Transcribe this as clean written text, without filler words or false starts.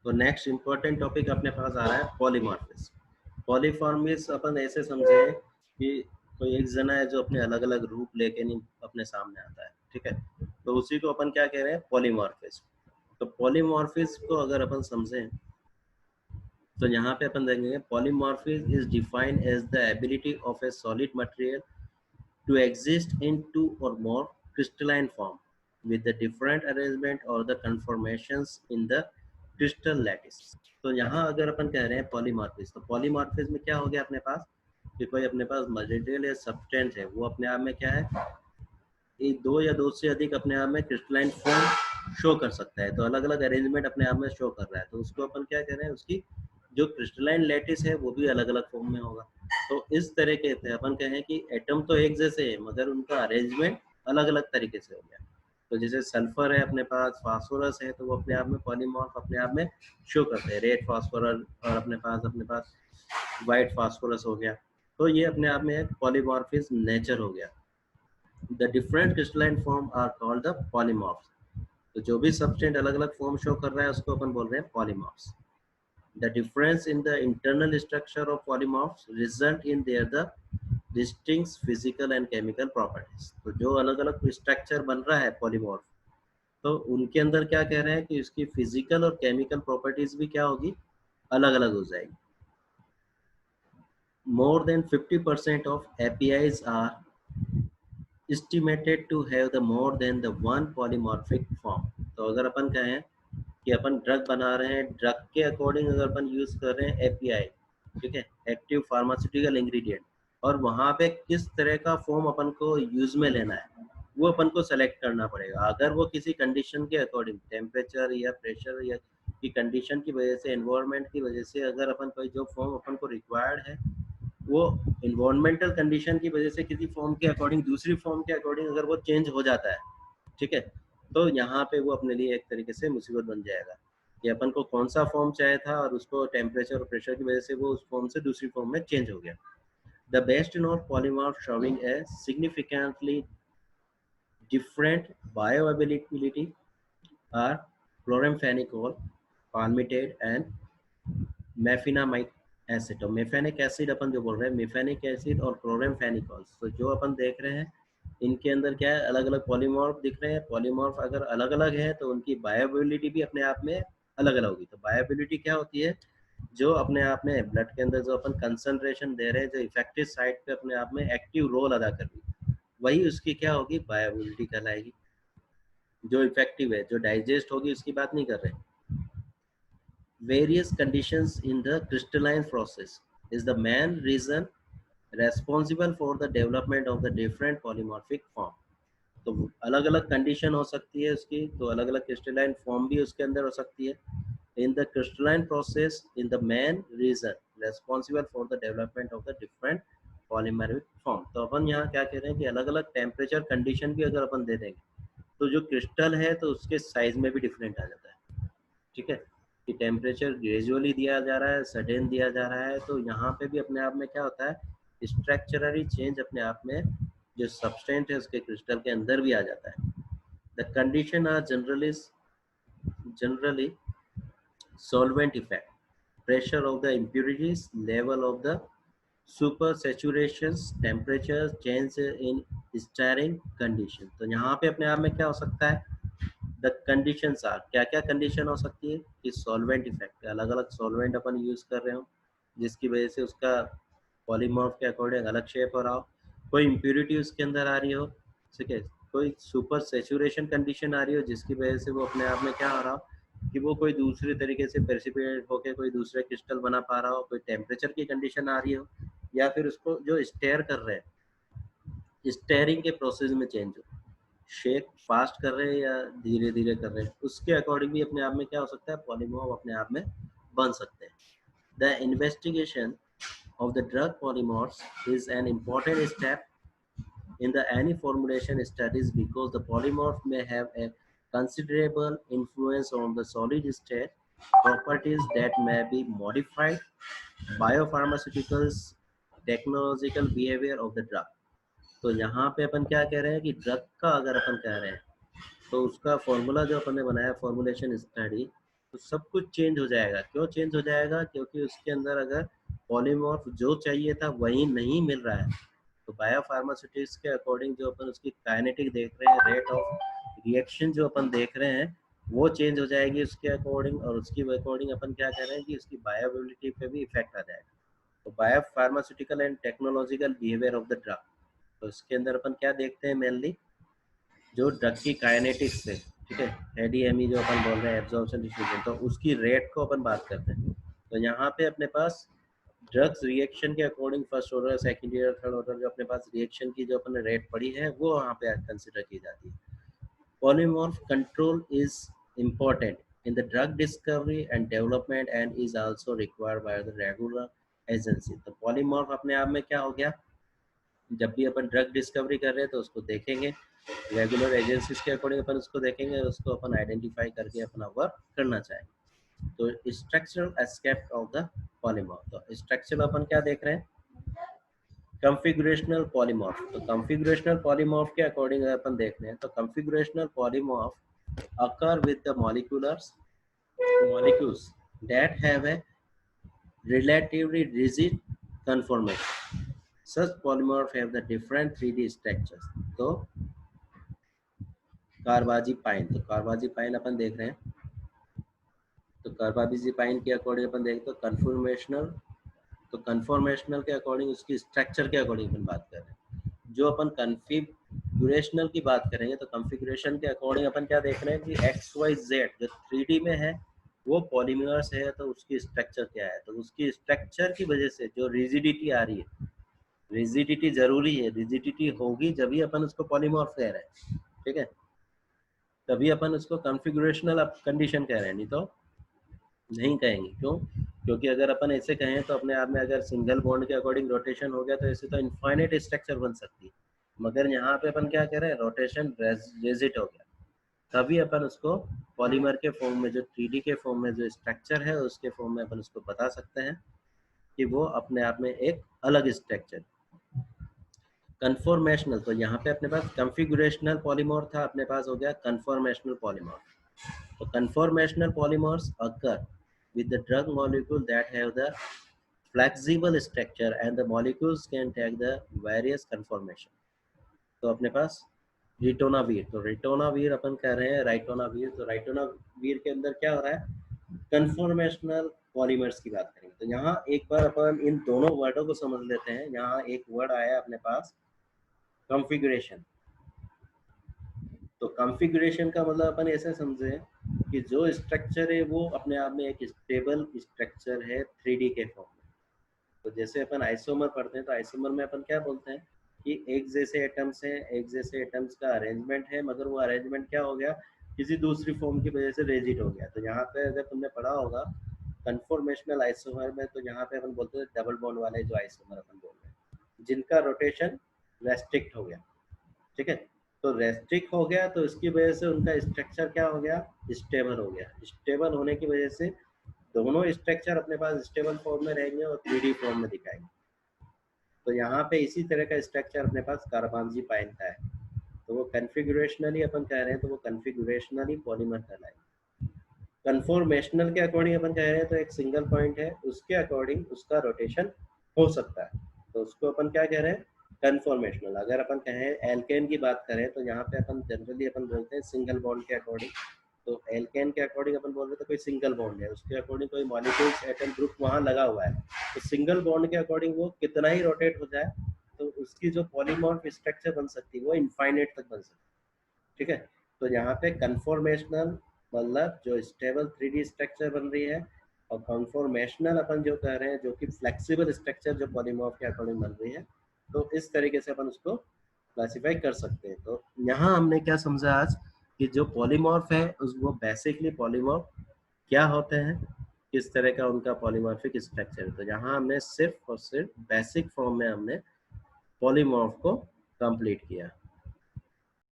तो next important topic अपने पास आ रहा है पॉलीमॉर्फिज्म। पॉलीमॉर्फिज्म अपन ऐसे समझे कि कोई एक जना है जो अपने अलग अलग रूप लेके नहीं अपने सामने आता है, ठीक है। तो उसी को अपन क्या कह रहे हैं, पॉलीमॉर्फिज्म। तो पॉलीमॉर्फिज्म को अगर अपन समझें तो यहाँ पे अपन देखेंगे polymorphism is defined as the ability of a solid material to exist in two or more crystalline form with the different arrangement or the conformations in the crystal lattice। तो यहाँ अगर अपन कह रहे हैं पॉलीमॉर्फिज्म, तो पॉलीमॉर्फिज्म में क्या हो गया अपने पास कि कोई अपने पास मटेरियल या सब्सटेंस है, वो अपने आप में क्या है, ये दो या दो से अधिक अपने आप में क्रिस्टलाइन फॉर्म शो कर सकता है। तो अलग अलग अरेंजमेंट अपने आप में शो कर रहा है, तो उसको अपन क्या कह रहे हैं, उसकी जो क्रिस्टलाइन लैटिस है वो भी अलग अलग फॉर्म में होगा। तो इस तरह के थे अपन कहें कि एटम तो एक जैसे है मगर उनका अरेंजमेंट अलग अलग तरीके से हो गया। तो जैसे सल्फर है अपने पास, फास्फोरस है, तो वो अपने आप में पॉलीमॉर्फ अपने आप में शो करते हैं। रेड फास्फोरस और अपने पास व्हाइट फास्फोरस हो गया। तो ये अपने आप में एक पॉलीमॉर्फिज्म नेचर हो गया। The different crystalline form are called the polymorphs. तो जो भी सब्सटेंट अलग अलग फॉर्म शो कर रहा है उसको अपन बोल रहे हैं polymorphs. The difference in the internal structure of polymorphs result in their the distinct physical and chemical properties। तो जो अलग अलग स्ट्रक्चर बन रहा है पॉलीमॉर्फ, तो उनके अंदर क्या कह रहे हैं कि उसकी फिजिकल और केमिकल प्रॉपर्टीज भी क्या होगी, अलग अलग हो जाएगी। More than 50% of APIs are estimated to have the more than the one polymorphic form। तो अगर अपन कहें कि अपन ड्रग बना रहे हैं, ड्रग के अकॉर्डिंग अगर अपन यूज कर रहे हैं एपीआई, ठीक है, एक्टिव फार्मास्यूटिकल इंग्रेडिएंट, और वहां पे किस तरह का फॉर्म अपन को यूज में लेना है वो अपन को सेलेक्ट करना पड़ेगा। अगर वो किसी कंडीशन के अकॉर्डिंग, टेम्परेचर या प्रेशर या की कंडीशन की वजह से, एनवायरनमेंट की वजह से, अगर अपन कोई जो फॉर्म अपन को रिक्वायर्ड है वो इन्वायरमेंटल कंडीशन की वजह से किसी फॉर्म के अकॉर्डिंग, दूसरी फॉर्म के अकॉर्डिंग अगर वो चेंज हो जाता है, ठीक है, तो यहाँ पे वो अपने लिए एक तरीके से मुसीबत बन जाएगा कि अपन को कौन सा फॉर्म चाहिए था और उसको टेम्परेचर और प्रेशर की वजह से वो उस फॉर्म से दूसरी फॉर्म में चेंज हो गया। The best known polymorph showing a significantly different bioavailability are chloramphenicol, palmitate and mefenamide acid. और मेफेनिक एसिड अपन जो बोल रहे हैं, मेफेनिक एसिड और क्लोराम्फेनिकोल, तो जो अपन देख रहे हैं इनके अंदर क्या है, अलग अलग पॉलीमॉर्फ दिख रहे हैं। पॉलीमॉर्फ अगर अलग अलग है तो उनकी बायोअवेलेबिलिटी भी अपने आप में अलग अलग होगी। तो बायोअवेलेबिलिटी क्या होती है, जो अपने आप में ब्लड के अंदर जो अपन कंसंट्रेशन दे रहे हैं, जो इफेक्टिव साइट पे अपने आप में एक्टिव रोल अदा कर रही है, वही उसकी क्या होगी, बायोअवेलेबिलिटी कहलाएगी। जो इफेक्टिव है, जो डाइजेस्ट होगी, उसकी बात नहीं कर रहे। Various conditions in the crystalline process is the main reason responsible for the development of the different polymorphic form। तो अलग अलग कंडीशन हो सकती है उसकी, तो अलग अलग क्रिस्टलाइन फॉर्म भी उसके अंदर हो सकती है। In the crystalline process in the main reason responsible for the development of the different polymorphic form. तो अपन यहाँ क्या कह रहे हैं कि अलग अलग टेम्परेचर कंडीशन भी अगर अपन दे देंगे तो जो क्रिस्टल है तो उसके साइज में भी डिफरेंट आ जाता है, ठीक है, कि टेम्परेचर ग्रेजुअली दिया जा रहा है, सडन दिया जा रहा है, तो यहाँ पे भी अपने आप में क्या होता है, स्ट्रक्चरली चेंज अपने आप में जो सब्सटेंट है उसके क्रिस्टल के अंदर भी आ जाता है। The condition are generally solvent effect, pressure of the impurities, level of the super saturations, temperature change in stirring condition। तो यहाँ पे अपने आप में क्या हो सकता है, द कंडीशंस आर, क्या क्या कंडीशन हो सकती है कि सॉल्वेंट इफेक्ट, अलग अलग सॉल्वेंट अपन यूज कर रहे हो जिसकी वजह से उसका पॉलीमॉर्फ के अकॉर्डिंग अलग शेप हो रहा हो, कोई इम्प्योरिटी उसके अंदर आ रही हो, ठीक है, कोई सुपर सेचुरेशन कंडीशन आ रही हो जिसकी वजह से वो अपने आप में क्या हो रहा हो कि वो कोई दूसरे तरीके से प्रेसिपिटेट होकर कोई दूसरे क्रिस्टल बना पा रहा हो, कोई टेम्परेचर की कंडीशन आ रही हो, या फिर उसको जो स्टेयर कर रहे हैं, स्टेयरिंग के प्रोसेस में चेंज हो, शेक फास्ट कर रहे हैं या धीरे धीरे कर रहे हैं, उसके अकॉर्डिंग भी अपने आप में क्या हो सकता है, पॉलीमॉर्फ अपने आप में बन सकते हैं। The investigation of the drug polymorphs is an important step in the any formulation studies because the polymorph may have a considerable influence on the solid state properties that may be modified biopharmaceuticals technological behavior of the drug। तो यहाँ पे अपन क्या कह रहे हैं कि drug का अगर अपन कह रहे हैं तो उसका फॉर्मूला जो अपन ने बनाया, फॉर्मुलेशन स्टडी, तो सब कुछ चेंज हो जाएगा। क्यों चेंज हो जाएगा? क्योंकि उसके अंदर अगर पॉलीमॉर्फ जो चाहिए था वही नहीं मिल रहा है। तो बायोफार्मास्यूटिक्स के अकॉर्डिंग जो अपन उसकी काइनेटिक देख रहे हैं, रेट ऑफ रिएक्शन जो अपन देख रहे हैं, वो चेंज हो जाएगी उसके अकॉर्डिंग, और उसकी अकॉर्डिंग अपन क्या कह रहे हैं कि उसकी बायोबिलिटी पे भी इफेक्ट आ जाएगा। तो biopharmaceutical and technological behaviour of the drug, तो इसके अंदर अपन क्या देखते हैं मेनली, जो ड्रग की काइनेटिक्स से, ठीक है, एडीएमई जो अपन बोल रहे हैं, एब्जॉर्प्शन डिफ्यूजन, तो उसकी रेट को अपन बात करते हैं। तो यहाँ पे अपने पास ड्रग्स रिएक्शन के according first order, second order, third order जो अपने पास रिएक्शन की जो अपने रेट पड़ी है वो वहाँ पे कंसिडर की जाती है। Polymorph control is important in the drug discovery and development and is also required by the regular agency। तो polymorph अपने आप में क्या हो गया, जब भी अपन ड्रग डिस्कवरी कर रहे हैं तो उसको देखेंगे, रेगुलर एजेंसीज के अकॉर्डिंग अपन उसको देखेंगे, उसको अपन आइडेंटिफाई करके अपना वर्क करना चाहेंगे। तो structural aspect of the polymorph, तो स्ट्रक्चरल अपन क्या देख रहे हैं, कॉन्फ़िगरेशनल पॉलीमॉर्फ। तो कॉन्फ़िगरेशनल पॉलीमॉर्फ के अकॉर्डिंग अपन देख रहे हैं तो configurational polymorph occur with the molecules that have a relatively rigid conformation. Such polymorph have the different 3D structures। तो कार्बाजीपाइन, तो कार्बाजीपाइन अपन देख रहे हैं, तो कार्बाजीपाइन के अकॉर्डिंग अपन देखें तो कन्फॉर्मेशनल, तो कन्फॉर्मेशनल के अकॉर्डिंग उसकी स्ट्रक्चर के अकॉर्डिंग अपन बात कर रहे हैं। जो अपन कन्फिगुरेशनल की बात करेंगे तो कन्फिगुरेशन के अकॉर्डिंग अपन क्या देख रहे हैं कि एक्स वाई जेड जो 3D में है वो पॉलीमर्स है, तो उसकी स्ट्रक्चर क्या है, तो उसकी स्ट्रक्चर की वजह से जो रिजिडिटी आ रही है, रिजिडिटी जरूरी है, रिजिडिटी होगी जब भी अपन उसको पॉलीमॉर्फ कह रहे हैं, ठीक है, तभी अपन उसको कॉन्फ़िगरेशनल कंडीशन कह रहे हैं, नहीं तो नहीं कहेंगे। क्यों? क्योंकि अगर अपन ऐसे कहें तो अपने आप में अगर सिंगल बॉन्ड के अकॉर्डिंग रोटेशन हो गया तो ऐसे तो इनफाइनाइट स्ट्रक्चर बन सकती है, मगर यहाँ पे अपन क्या कह रहे हैं, रोटेशन रेजिट हो गया, तभी अपन उसको पॉलीमर के फॉर्म में, जो 3D के फॉर्म में जो स्ट्रक्चर है उसके फॉर्म में अपन उसको बता सकते हैं कि वो अपने आप में एक अलग स्ट्रक्चर। कन्फॉर्मेशनल, तो यहाँ पे अपने पास कॉन्फ़िगरेशनल पॉलीमॉर्फ था, अपने पास हो गया कन्फॉर्मेशनल पॉलीमॉर्फ। तो conformational polymorphs occur with the drug molecule that have the flexible structure and the molecules can take the various conformation। तो अपने पास रिटोनावीर, तो रिटोनावीर अपन कह रहे हैं राइटोनावीर, तो राइटोनावीर के अंदर क्या हो रहा है, कन्फॉर्मेशनल पॉलीमर्स की बात करेंगे। तो यहाँ एक बार अपन इन दोनों वर्डों को समझ लेते हैं। यहाँ एक वर्ड आया अपने पास कॉन्फ़िगरेशन, तो कॉन्फ़िगरेशन का मतलब अपन ऐसे समझे कि जो स्ट्रक्चर है वो अपने आप में एक स्टेबल स्ट्रक्चर है 3D के फॉर्म में। तो जैसे अपन आइसोमर पढ़ते हैं तो आइसोमर में अपन क्या बोलते हैं कि एक जैसे एटम्स हैं, एक जैसे एटम्स का अरेंजमेंट है, मगर वो अरेंजमेंट क्या हो गया, किसी दूसरी फॉर्म की वजह से रेजिड हो गया। तो यहाँ पे अगर तुमने पढ़ा होगा कन्फॉर्मेशनल आइसोमर में, तो यहाँ पे अपन बोलते हैं डबल बॉन्ड वाले जो आइसोमर अपन बोल रहे हैं, जिनका रोटेशन रेस्ट्रिक्ट हो गया, ठीक है। तो रेस्ट्रिक्ट हो गया तो इसकी वजह से उनका स्ट्रक्चर क्या हो गया, स्टेबल हो गया। स्टेबल होने की वजह से दोनों स्ट्रक्चर अपने पास स्टेबल फॉर्म में रहेंगे और 3D फॉर्म में दिखाएंगे। तो यहाँ पे इसी तरह का स्ट्रक्चर अपने पास कार्बाजीपाइन का है, तो वो कन्फिगुरेशनली अपन कह रहे हैं तो वो कन्फिगुरेशनली पॉलीमर कहलाएगा। कन्फॉर्मेशनल के अकॉर्डिंग अपन कह रहे हैं तो एक सिंगल पॉइंट है, उसके अकॉर्डिंग उसका रोटेशन हो सकता है, तो उसको अपन क्या कह रहे हैं, कन्फॉर्मेशनल। अगर अपन कहें एल्केन की बात करें तो यहाँ पे अपन जनरली अपन बोलते हैं सिंगल बॉन्ड के अकॉर्डिंग। तो एल्केन के अकॉर्डिंग अपन बोल रहे हैं तो कोई सिंगल बॉन्ड है, उसके अकॉर्डिंग कोई मॉलिक्यूल्स एटम ग्रुप वहाँ लगा हुआ है, तो सिंगल बॉन्ड के अकॉर्डिंग वो कितना ही रोटेट हो जाए तो उसकी जो पॉलीमॉर्फ स्ट्रक्चर बन सकती है वो इनफाइनाइट तक बन सकती है, ठीक है। तो यहाँ पे कन्फॉर्मेशनल मतलब जो स्टेबल 3D स्ट्रक्चर बन रही है, और कन्फॉर्मेशनल अपन जो कह रहे हैं जो कि फ्लेक्सिबल स्ट्रक्चर जो पॉलीमॉर्फ के अकॉर्डिंग बन रही है, तो इस तरीके से अपन उसको क्लासिफाई कर सकते हैं। तो यहाँ हमने क्या समझा आज कि जो पॉलीमॉर्फ है उस वो बेसिकली पॉलीमॉर्फ क्या होते हैं, किस तरह का उनका पॉलीमॉर्फिक स्ट्रक्चर है। तो यहाँ हमने सिर्फ और सिर्फ बेसिक फॉर्म में हमने पॉलीमॉर्फ को कंप्लीट किया।